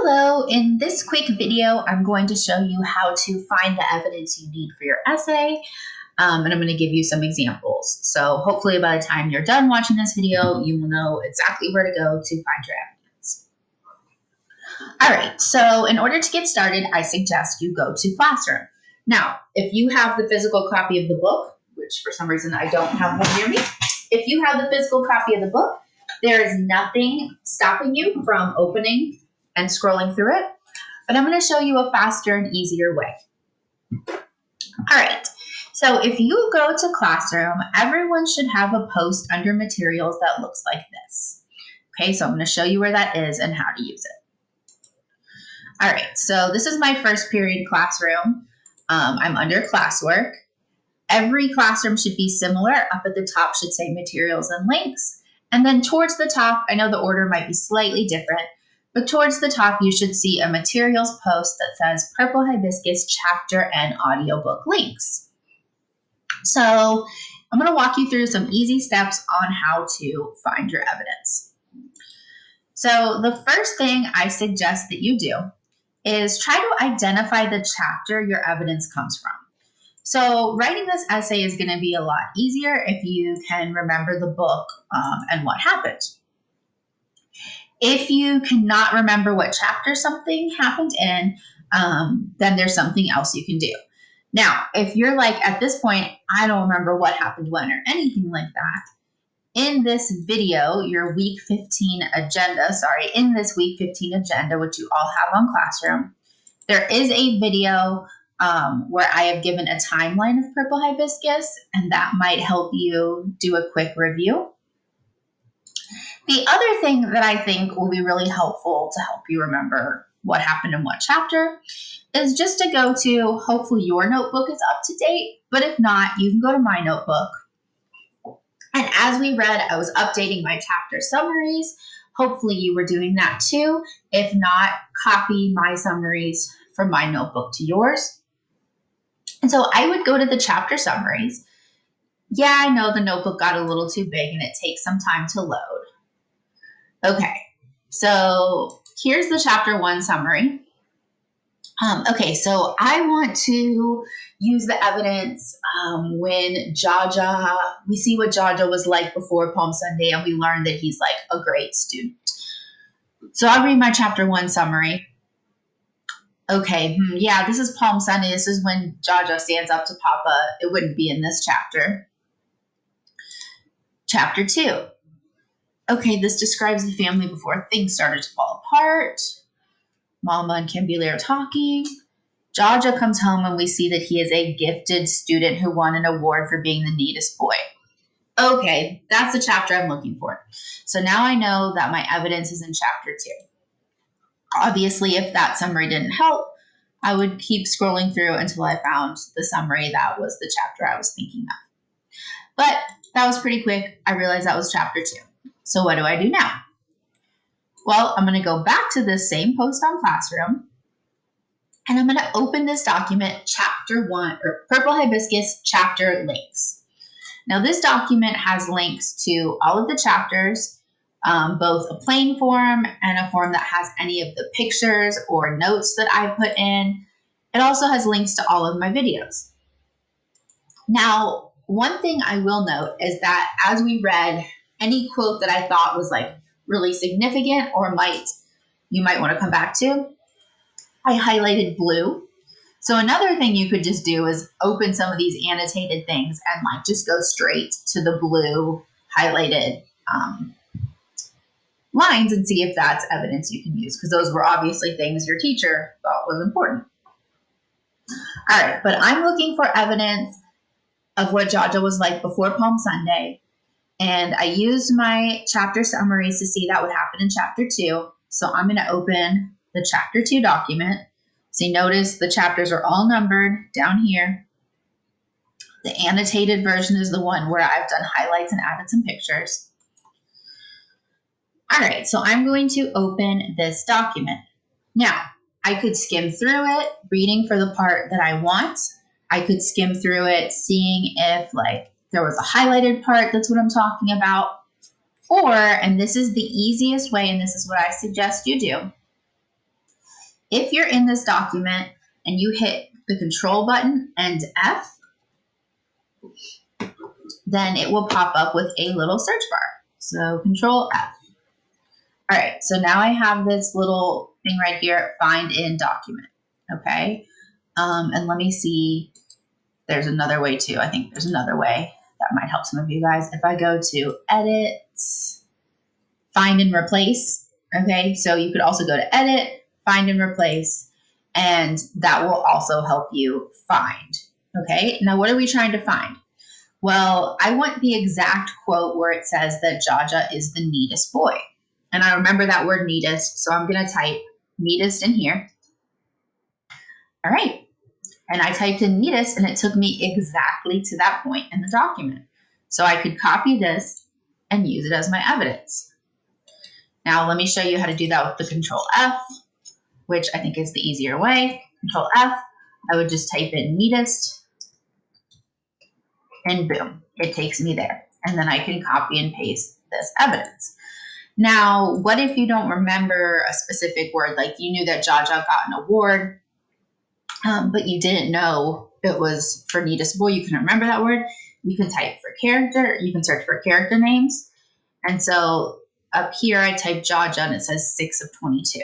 Hello, in this quick video, I'm going to show you how to find the evidence you need for your essay, and I'm going to give you some examples. So hopefully by the time you're done watching this video, you will know exactly where to go to find your evidence. All right, so in order to get started, I suggest you go to Classroom. Now, if you have the physical copy of the book, which for some reason I don't have one near me, if you have the physical copy of the book, there is nothing stopping you from opening and scrolling through it, but I'm going to show you a faster and easier way. All right, so if you go to Classroom, everyone should have a post under materials that looks like this. Okay, so I'm going to show you where that is and how to use it. All right, so this is my first period classroom. I'm under classwork. Every classroom should be similar. Up at the top should say materials and links. And then towards the top, I know the order might be slightly different, but towards the top, you should see a materials post that says Purple Hibiscus chapter and audiobook links. So I'm going to walk you through some easy steps on how to find your evidence. So the first thing I suggest that you do is try to identify the chapter your evidence comes from. So writing this essay is going to be a lot easier if you can remember the book and what happened. If you cannot remember what chapter something happened in, then there's something else you can do. Now, if you're like, at this point, I don't remember what happened when or anything like that, in this video, your week 15 agenda, in this week 15 agenda, which you all have on Classroom, there is a video where I have given a timeline of Purple Hibiscus, and that might help you do a quick review. The other thing that I think will be really helpful to help you remember what happened in what chapter is just to go to, hopefully your notebook is up to date, but if not, you can go to my notebook. And as we read, I was updating my chapter summaries. Hopefully you were doing that too. If not, copy my summaries from my notebook to yours. And so I would go to the chapter summaries. Yeah, I know the notebook got a little too big and it takes some time to load. Okay, so here's the chapter 1 summary. Okay, so I want to use the evidence when Jaja, we see what Jaja was like before Palm Sunday, and we learned that he's like a great student. So I'll read my chapter 1 summary. Okay, yeah, this is Palm Sunday. This is when Jaja stands up to Papa. It wouldn't be in this chapter. Chapter 2. Okay, this describes the family before things started to fall apart. Mama and Kimberly are talking. Jaja comes home and we see that he is a gifted student who won an award for being the neatest boy. Okay, that's the chapter I'm looking for. So now I know that my evidence is in chapter 2. Obviously, if that summary didn't help, I would keep scrolling through until I found the summary that was the chapter I was thinking of. But that was pretty quick. I realized that was chapter 2. So what do I do now? Well, I'm going to go back to this same post on Classroom, and I'm going to open this document, chapter 1, or Purple Hibiscus chapter links. Now, this document has links to all of the chapters, both a plain form and a form that has any of the pictures or notes that I put in. It also has links to all of my videos. Now, one thing I will note is that as we read, any quote that I thought was like really significant or you might want to come back to, I highlighted blue. So another thing you could just do is open some of these annotated things and like just go straight to the blue highlighted lines and see if that's evidence you can use, because those were obviously things your teacher thought was important. All right, but I'm looking for evidence of what Jaja was like before Palm Sunday. And I used my chapter summaries to see that would happen in chapter 2. So I'm going to open the chapter 2 document. So you notice the chapters are all numbered down here. The annotated version is the one where I've done highlights and added some pictures. All right, so I'm going to open this document. Now, I could skim through it, reading for the part that I want. I could skim through it, seeing if there was a highlighted part, that's what I'm talking about. Or, and this is the easiest way, and this is what I suggest you do, If you're in this document and you hit the control button and F, then it will pop up with a little search bar. So control F. All right, so now I have this little thing right here, find in document, okay? And let me see, there's another way too. I think there's another way that might help some of you guys. If I go to edit, find and replace, okay? So you could also go to edit, find and replace, and that will also help you find, okay? Now, what are we trying to find? Well, I want the exact quote where it says that Jaja is the neatest boy. And I remember that word neatest, so I'm going to type neatest in here. All right. And I typed in neatest, and it took me exactly to that point in the document. So I could copy this and use it as my evidence. Now, let me show you how to do that with the control F, which I think is the easier way. Control F, I would just type in neatest, and boom, it takes me there. And then I can copy and paste this evidence. Now, what if you don't remember a specific word? Like you knew that Jaja got an award, but you didn't know it was for neatest boy. You can remember that word. You can type for character. You can search for character names. And so up here, I type Jaja, and it says 6 of 22.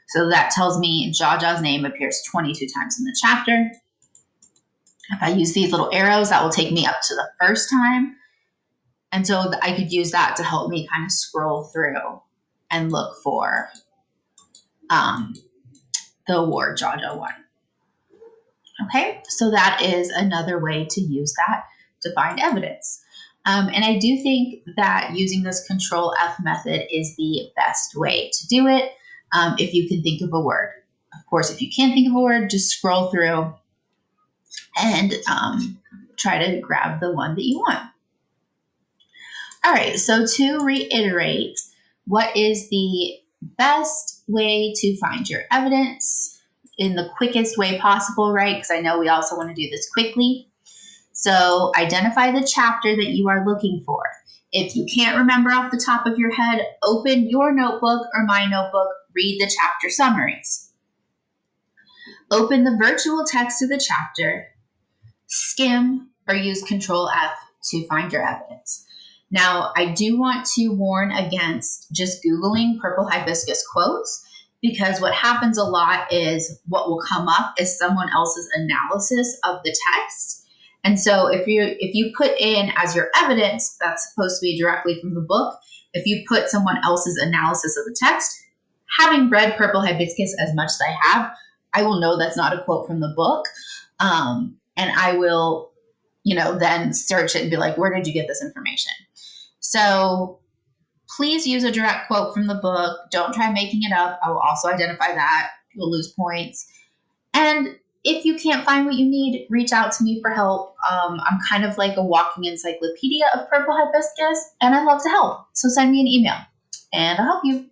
So that tells me Jaja's name appears 22 times in the chapter. If I use these little arrows, that will take me up to the first time. And so I could use that to help me kind of scroll through and look for the award Jaja won. Okay, so that is another way to use that to find evidence. And I do think that using this control F method is the best way to do it if you can think of a word. Of course, if you can't think of a word, just scroll through and try to grab the one that you want. All right, so to reiterate, what is the best way to find your evidence in the quickest way possible, right? Because I know we also want to do this quickly. So identify the chapter that you are looking for. If you can't remember off the top of your head, open your notebook or my notebook, read the chapter summaries. Open the virtual text of the chapter, skim, or use Control F to find your evidence. Now, I do want to warn against just Googling purple hibiscus quotes, because what happens a lot is what will come up is someone else's analysis of the text. And so if you put in as your evidence, that's supposed to be directly from the book. If you put someone else's analysis of the text, having read Purple Hibiscus as much as I have, I will know that's not a quote from the book. And I will, then search it and be like, where did you get this information? So please use a direct quote from the book. Don't try making it up. I will also identify that. You'll lose points. And if you can't find what you need, reach out to me for help. I'm kind of like a walking encyclopedia of purple hibiscus, and I love to help. So send me an email, and I'll help you.